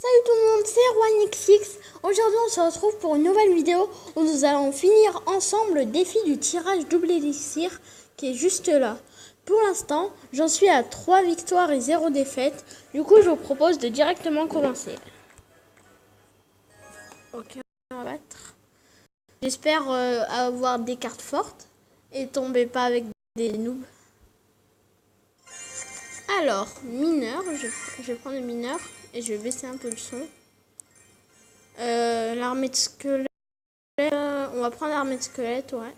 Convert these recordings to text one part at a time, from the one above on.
Salut tout le monde, c'est RoineXX. Aujourd'hui on se retrouve pour une nouvelle vidéo où nous allons finir ensemble le défi du tirage double élixir qui est juste là. Pour l'instant, j'en suis à 3 victoires et 0 défaites. Du coup, je vous propose de directement commencer. Ok, on va battre. J'espère avoir des cartes fortes et tomber pas avec des noobs. Alors, mineur, je vais prendre le mineur et je vais baisser un peu le son. L'armée de squelettes, on va prendre l'armée de squelettes, ouais.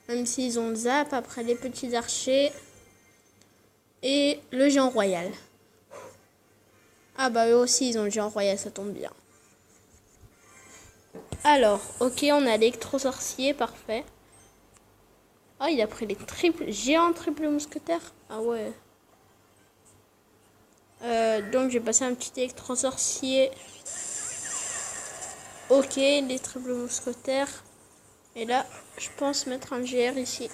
Même s'ils ont le zap, après les petits archers et le géant royal. Ah bah eux aussi ils ont le géant royal, ça tombe bien. Alors, ok, on a l'électro-sorcier, parfait. Oh, il a pris les géants triple mousquetaires. Ah ouais. Donc j'ai passé un petit électro-sorcier. Ok, les triple mousquetaires. Et là, je pense mettre un GR ici.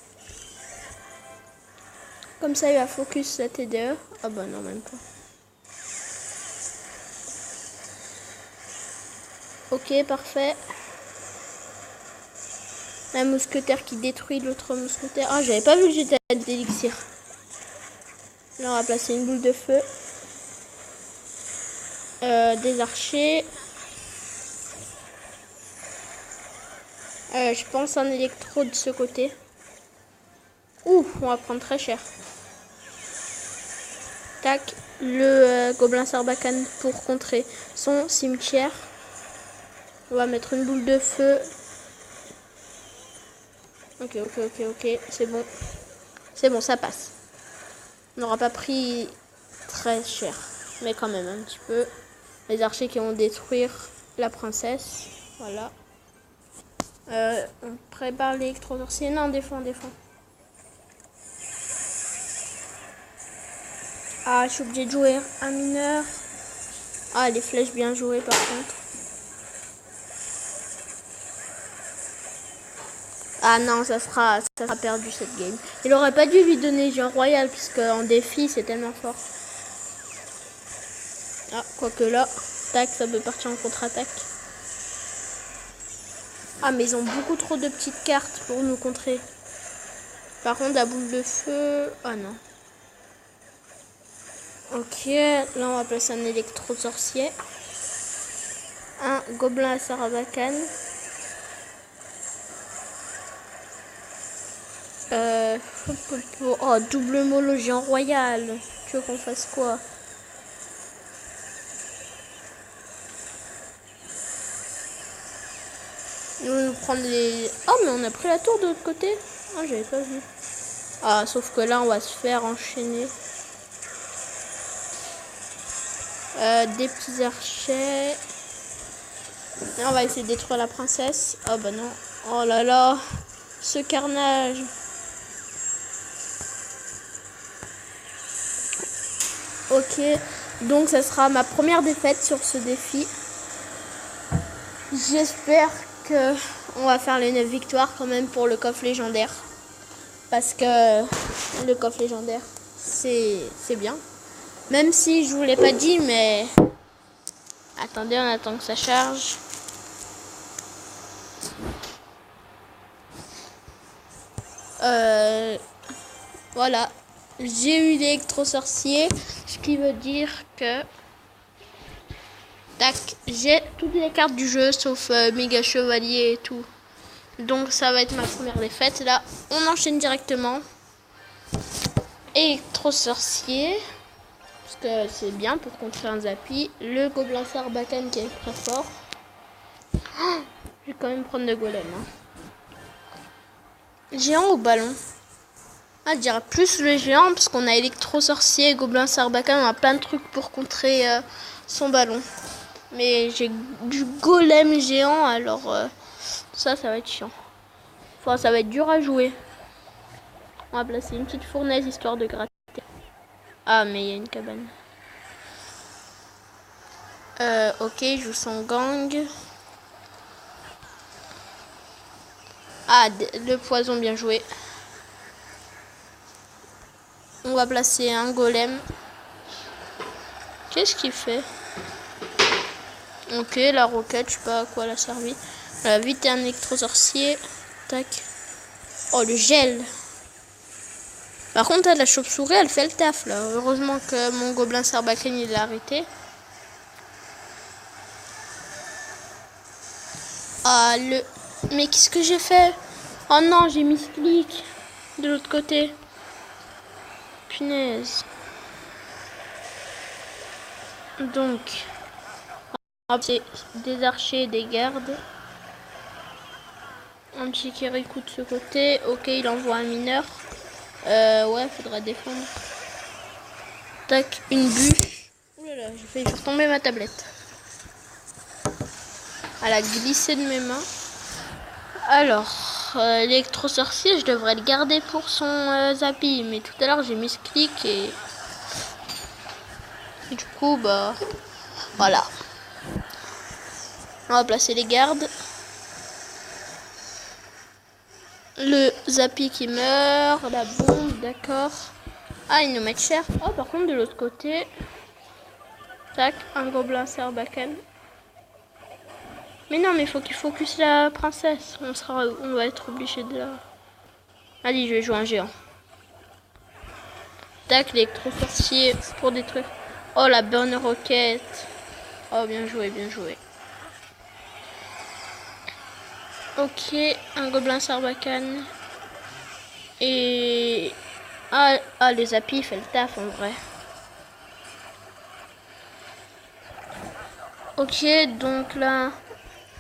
Comme ça, il va focus la TDE. Ah bah non, même pas. Ok, parfait. Un mousquetaire qui détruit l'autre mousquetaire. Ah, j'avais pas vu que j'étais à d'élixir. Là, on va placer une boule de feu. Des archers. Je pense un électro de ce côté. Ouh, on va prendre très cher. Tac, le gobelin sarbacane pour contrer son cimetière. On va mettre une boule de feu. Ok, c'est bon. C'est bon, ça passe. On n'aura pas pris très cher, mais quand même un petit peu. Les archers qui vont détruire la princesse. Voilà. On prépare l'électro-sorcier. Non, défend. Ah, je suis obligée de jouer un mineur. Ah, les flèches bien jouées par contre. Ah non, ça sera perdu cette game. Il aurait pas dû lui donner géant royal puisque en défi c'est tellement fort. Ah, quoique là, tac, ça peut partir en contre-attaque. Ah, mais ils ont beaucoup trop de petites cartes pour nous contrer. Par contre, la boule de feu... Ah non. Ok, là on va placer un électro-sorcier. Un gobelin à Sarbacane. Oh, double mollo géant royal. Tu veux qu'on fasse quoi? Nous prendre les... Oh, mais on a pris la tour de l'autre côté. Ah, j'avais pas vu. Ah, sauf que là, on va se faire enchaîner. Des petits archers. Et on va essayer de détruire la princesse. Oh, bah non. Oh là là. Ce carnage. Ok. Donc, ça sera ma première défaite sur ce défi. J'espère que on va faire les 9 victoires quand même pour le coffre légendaire. Parce que le coffre légendaire, c'est bien. Même si je vous l'ai pas dit, mais... Attendez, on attend que ça charge. Voilà. J'ai eu l'électro-sorcier, ce qui veut dire que... Tac, j'ai toutes les cartes du jeu, sauf méga chevalier et tout. Donc ça va être ma première défaite. Là, on enchaîne directement. Électro-sorcier. Parce que c'est bien pour contrer un zappy. Le gobelin sarbacane qui est très fort. Oh, je vais quand même prendre le golem. Géant ou ballon? Ah, je dirais plus le géant parce qu'on a électro-sorcier, gobelin sarbacane. On a plein de trucs pour contrer son ballon. Mais j'ai du golem géant, alors ça va être chiant. Enfin, ça va être dur à jouer. On va placer une petite fournaise histoire de gratter. Ah, mais il y a une cabane. Ok, il joue son gang. Ah, le poison bien joué. On va placer un golem. Qu'est-ce qu'il fait? Ok, la roquette, je sais pas à quoi elle a servi. Voilà, vite un électro-sorcier. Tac. Oh, le gel. Par contre, la chauve-souris, elle fait le taf, là. Heureusement que mon gobelin sarbacane, il l'a arrêté. Ah, Mais qu'est-ce que j'ai fait? Oh non, j'ai mis ce clic de l'autre côté. Punaise. Donc, c'est des archers et des gardes. Un petit Kirikou de ce côté. Ok, il envoie un mineur. Ouais, faudra défendre. Tac, une bûche. Ouh là là, j'ai failli faire tomber ma tablette. Elle a glissé de mes mains. Alors, l'électro-sorcier, je devrais le garder pour son Zappy. Mais tout à l'heure, j'ai mis ce clic et du coup, bah, voilà. On va placer les gardes. Le Zappy qui meurt, la bombe, d'accord. Ah, ils nous mettent cher. Oh, par contre, de l'autre côté, tac, un gobelin sarbacane. Mais non, mais il faut qu'il focus la princesse. On va être obligé de la... Allez, je vais jouer un géant. Tac, l'électro-sorcier pour détruire. Oh, la bonne roquette. Oh, bien joué, bien joué. Ok, un gobelin sarbacane. Et... Ah, les Zappy, il fait le taf en vrai. Ok, donc là...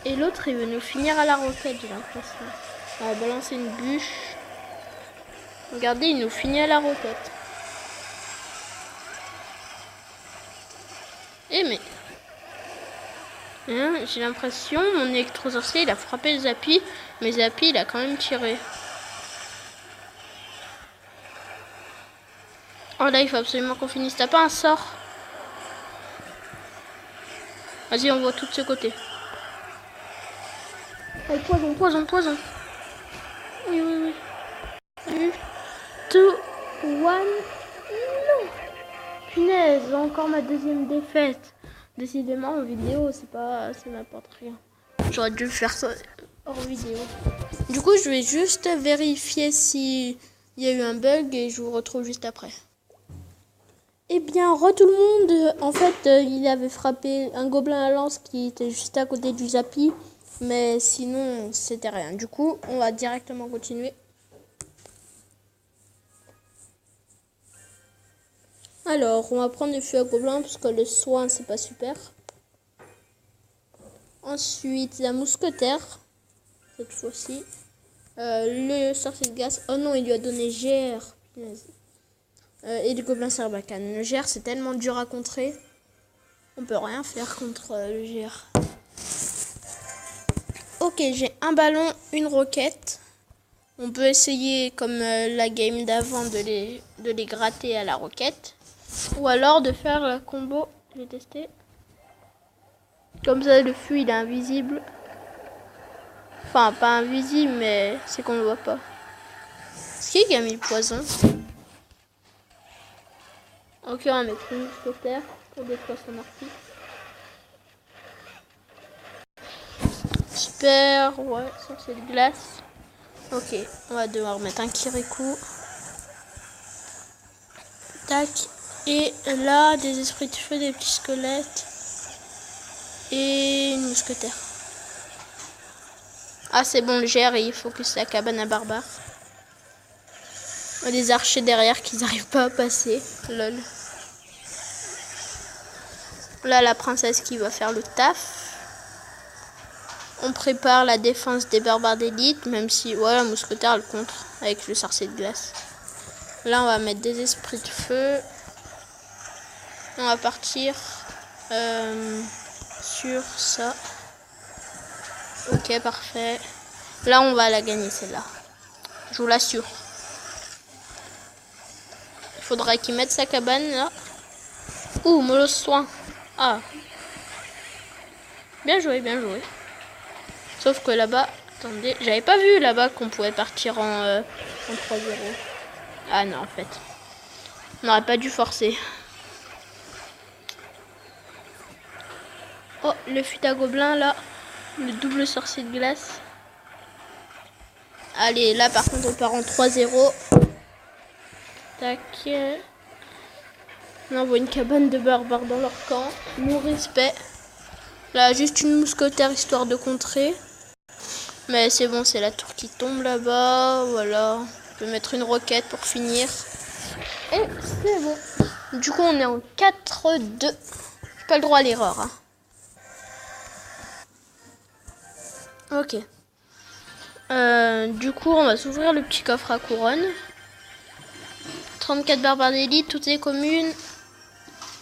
Et l'autre, il veut nous finir à la roquette, j'ai l'impression. On va balancer une bûche. Regardez, il nous finit à la roquette. Eh mais... Hein, j'ai l'impression, mon électro-sorcier, il a frappé le Zappy. Mais Zappy, il a quand même tiré. Oh là, il faut absolument qu'on finisse. T'as pas un sort? Vas-y, on voit tout de ce côté. Oh, poison, poison, poison. Oui, oui, oui. 2, 1. Non. Punaise, encore ma deuxième défaite. Décidément, en vidéo, c'est n'importe rien. J'aurais dû faire ça hors vidéo. Du coup, je vais juste vérifier si il y a eu un bug et je vous retrouve juste après. Eh bien, tout le monde. En fait, il avait frappé un gobelin à lance qui était juste à côté du Zappy. Mais sinon, c'était rien. Du coup, on va directement continuer. Alors, on va prendre le feu à gobelin parce que le soin, c'est pas super. Ensuite, la mousquetaire. Cette fois-ci. Le sorcier de glace. Oh non, il lui a donné GR. Et le gobelin sarbacane. Le GR, c'est tellement dur à contrer. On peut rien faire contre le GR. Ok, j'ai un ballon, une roquette. On peut essayer, comme la game d'avant, de les gratter à la roquette. Ou alors de faire le combo. Je vais tester. Comme ça, le fût, il est invisible. Enfin, pas invisible, mais c'est qu'on le voit pas. Est-ce qu'il a mis le poison? Ok, on va mettre une mousquetaire pour détruire son article. Super, ouais, sorcier de glace. Ok, on va devoir mettre un Kirikou. Tac. Et là, des esprits de feu, des petits squelettes. Et une mousquetaire. Ah, c'est bon, le GR, il focus la cabane à barbare. Des archers derrière qui n'arrivent pas à passer. Lol. Là, la princesse qui va faire le taf. On prépare la défense des barbares d'élite, même si, ouais, la mousquetaire, elle contre avec le sorcier de glace. Là, on va mettre des esprits de feu. On va partir sur ça. Ok, parfait. Là, on va la gagner, celle-là. Je vous l'assure. Il faudra qu'il mette sa cabane, là. Ouh, mollo soin. Ah. Bien joué, bien joué. Sauf que là-bas, attendez, j'avais pas vu là-bas qu'on pouvait partir en 3-0. Ah non, en fait. On n'aurait pas dû forcer. Oh, le fut à gobelins là. Le double sorcier de glace. Allez, là par contre on part en 3-0. Tac. On envoie une cabane de barbares dans leur camp. Mon respect. Là, juste une mousquetaire histoire de contrer. Mais c'est bon, c'est la tour qui tombe là-bas. Voilà. Je vais mettre une roquette pour finir. Et c'est bon. Du coup, on est en 4-2. J'ai pas le droit à l'erreur. Hein. Ok. Du coup, on va s'ouvrir le petit coffre à couronne. 34 barbares d'élite, toutes les communes.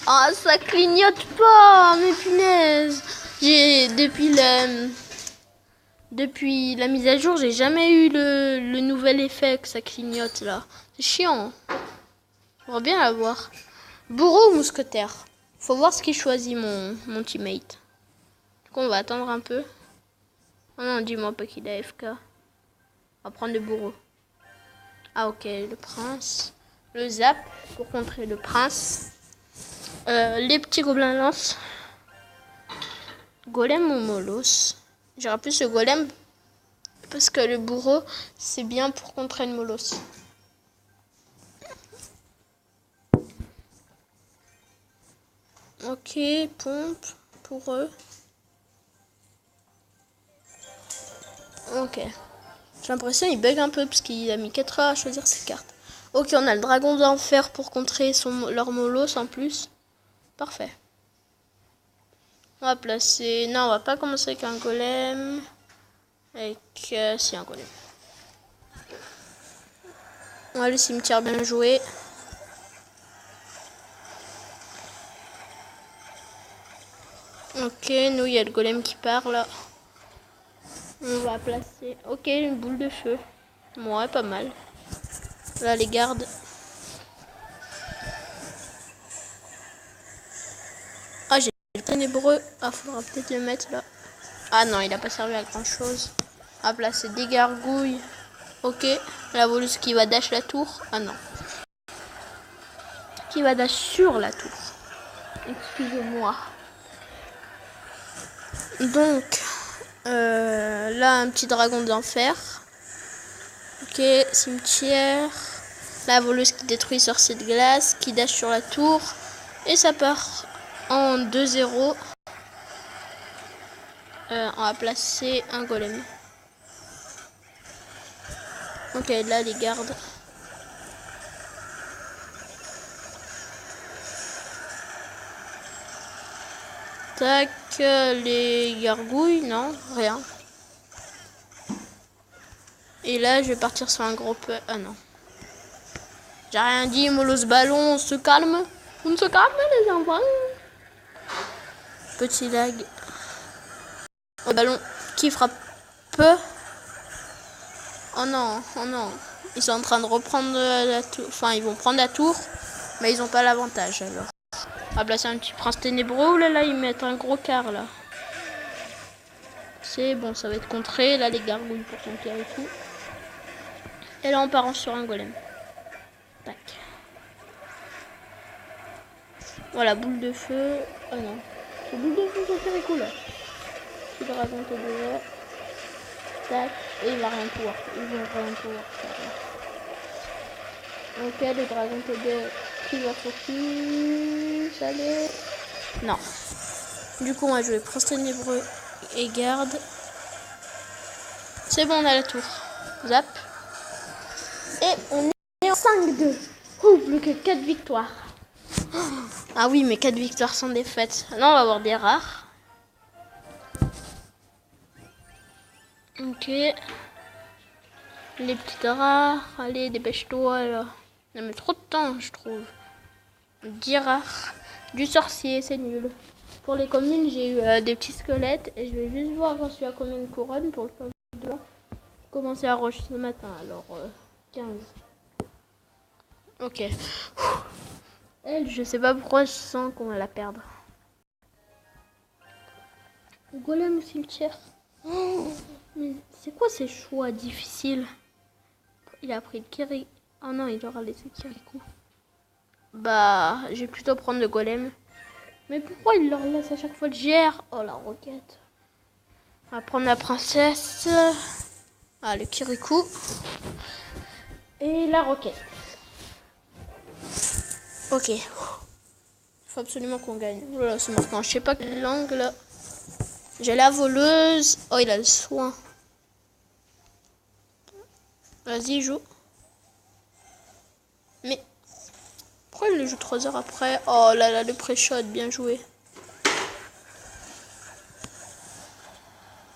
Ah, ça clignote pas, mais punaise. Depuis la mise à jour, j'ai jamais eu le nouvel effet que ça clignote là. C'est chiant. J'aimerais bien l'avoir. Bourreau ou mousquetaire? Faut voir ce qu'il choisit mon teammate. Du coup, on va attendre un peu. Oh non, dis-moi pas qu'il a AFK. On va prendre le bourreau. Ah ok, le prince. Le zap pour contrer le prince. Les petits gobelins lance. Golem ou Molos? J'irai plus le golem. Parce que le bourreau, c'est bien pour contrer le Molos. Ok, pompe pour eux. Ok. J'ai l'impression qu'il bug un peu parce qu'il a mis 4 heures à choisir ses cartes. Ok, on a le dragon d'enfer pour contrer leur Molos en plus. Parfait. On va placer... Non, on va pas commencer avec un golem. Avec... si, un golem. Ouais, le cimetière bien joué. Ok, nous, il y a le golem qui part là. On va placer... Ok, une boule de feu. Ouais, pas mal. Là, les gardes. Ah, j'ai le ténébreux. Ah, faudra peut-être le mettre là. Ah non, il a pas servi à grand chose. On va placer des gargouilles. Ok. La voleuse qui va dash la tour. Ah non. Qui va dash sur la tour. Excusez-moi. Donc, là, un petit dragon d'enfer. Ok, cimetière. La voleuse qui détruit sorcier de glace. Qui dash sur la tour. Et ça part en 2-0. On va placer un golem. Ok, là, les gardes. Tac, les gargouilles, non, rien. Et là, je vais partir sur un gros peu. Ah non. J'ai rien dit, Molos ballon, on se calme. On se calme, les enfants. Petit lag. Au ballon qui frappe peu. Oh non, oh non. Ils sont en train de reprendre la tour. Enfin, ils vont prendre la tour, mais ils n'ont pas l'avantage alors. On va placer un petit prince ténébreux. Ouh là là, ils mettent un gros quart là. C'est bon, ça va être contré. Là, les gargouilles pour conquérir et tout. Et là, on part sur un golem. Tac. Voilà, boule de feu. Oh non. C'est boule de feu, ça fait cool. Le dragon te déjà. Tac. Et il va rien pouvoir. Ils vont rien pouvoir faire. Ok, le dragon TD qui va focus. Allez. Non. Du coup, on va jouer prince ténébreux et garde. C'est bon, on a la tour. Zap. Et on est en 5-2. Plus que 4 victoires. Ah oui, mais 4 victoires sans défaite. Non, on va avoir des rares. Ok. Les petites rares. Allez, dépêche-toi là. Ça met trop de temps, je trouve. 10 rares. Du sorcier, c'est nul. Pour les communes, j'ai eu des petits squelettes. Et je vais juste voir j'en suis à combien de couronnes pour le temps de commencer à rush ce matin. Alors, 15. Ok. Elle, je sais pas pourquoi je sens qu'on va la perdre. Golem ou cimetière? Oh, mais c'est quoi ces choix difficiles? Il a pris le Kiri. Oh non, il aura laissé Kirikou. Bah, je vais plutôt prendre le golem. Mais pourquoi il leur laisse à chaque fois le GR? Oh, la roquette. On va prendre la princesse. Ah, le Kirikou. Et la roquette. Ok. Il faut absolument qu'on gagne. Voilà, c'est maintenant. Je sais pas quel angle. J'ai la voleuse. Oh, il a le soin. Vas-y, joue. Mais pourquoi il le joue 3 heures après? Oh là là, le pré-shot, bien joué.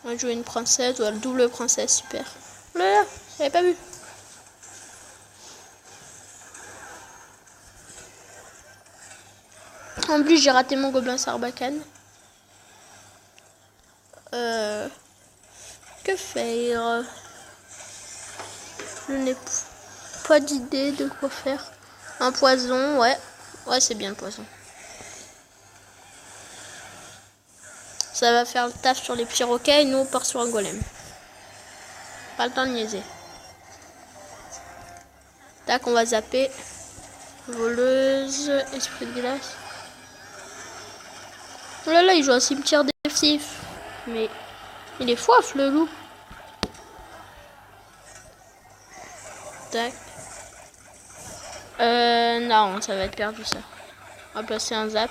On va jouer une princesse, ou la double princesse, super. Oh là là, j'avais pas vu. En plus, j'ai raté mon gobelin Sarbacane. Que faire? Je n'ai pas d'idée de quoi faire. Un poison, ouais. Ouais, c'est bien le poison. Ça va faire le taf sur les petits roquets et nous on part sur un golem. Pas le temps de niaiser. Tac, on va zapper. Voleuse, esprit de glace. Oh là là, il joue un cimetière défensif. Mais il est foif le loup. Tac. Non, ça va être perdu ça. On va placer un zap.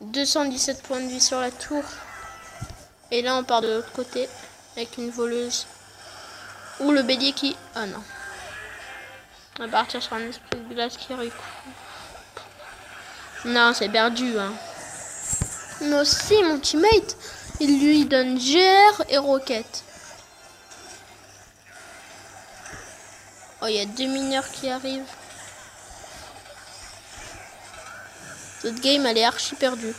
217 points de vie sur la tour. Et là on part de l'autre côté avec une voleuse. Ou le bélier qui... Ah non. On va partir sur un esprit de glace qui recoupe. Non, c'est perdu. Hein. Mais aussi mon teammate, il lui donne GR et roquette. Oh, il y a 2 mineurs qui arrivent. Cette game, elle est archi perdue.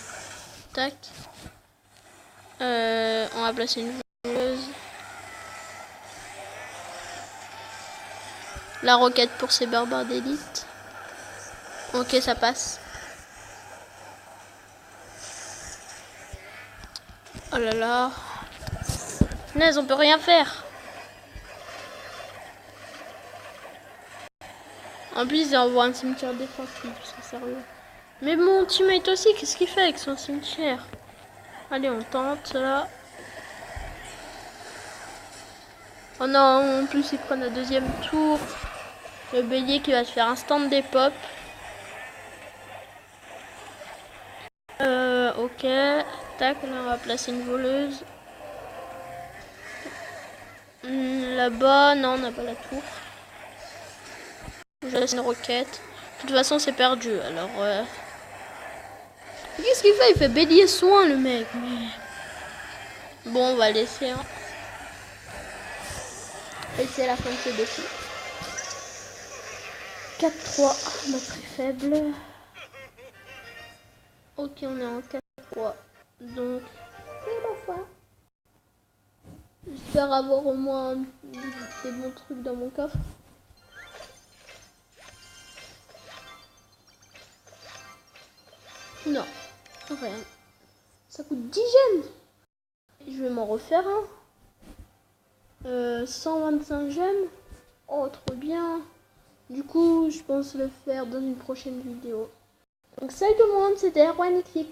Tac. On va placer une voleuse. La roquette pour ces barbares d'élite. Ok, ça passe. Oh là là. Naze, on peut rien faire. En plus, il envoie un cimetière défensif, c'est sérieux. Mais mon teammate aussi, qu'est-ce qu'il fait avec son cimetière? Allez, on tente là. Oh non, en plus, ils prennent le deuxième tour. Le bélier qui va se faire un stand des pop. Ok. Tac, là, on va placer une voleuse. Là-bas, non, on n'a pas la tour. Je laisse une roquette. De toute façon, c'est perdu. Alors, qu'est-ce qu'il fait? Il fait bélier soin, le mec. Mais... Bon, on va laisser. Hein. Et c'est la fin de ce défi. 4-3, notre très faible. Ok, on est en 4-3. Donc, c'est la fin. J'espère avoir au moins des bons trucs dans mon coffre. Non, rien. Ça coûte 10 gemmes. Je vais m'en refaire un. 125 gemmes. Oh, trop bien. Du coup, je pense le faire dans une prochaine vidéo. Donc salut tout le monde, c'était Erwan XX.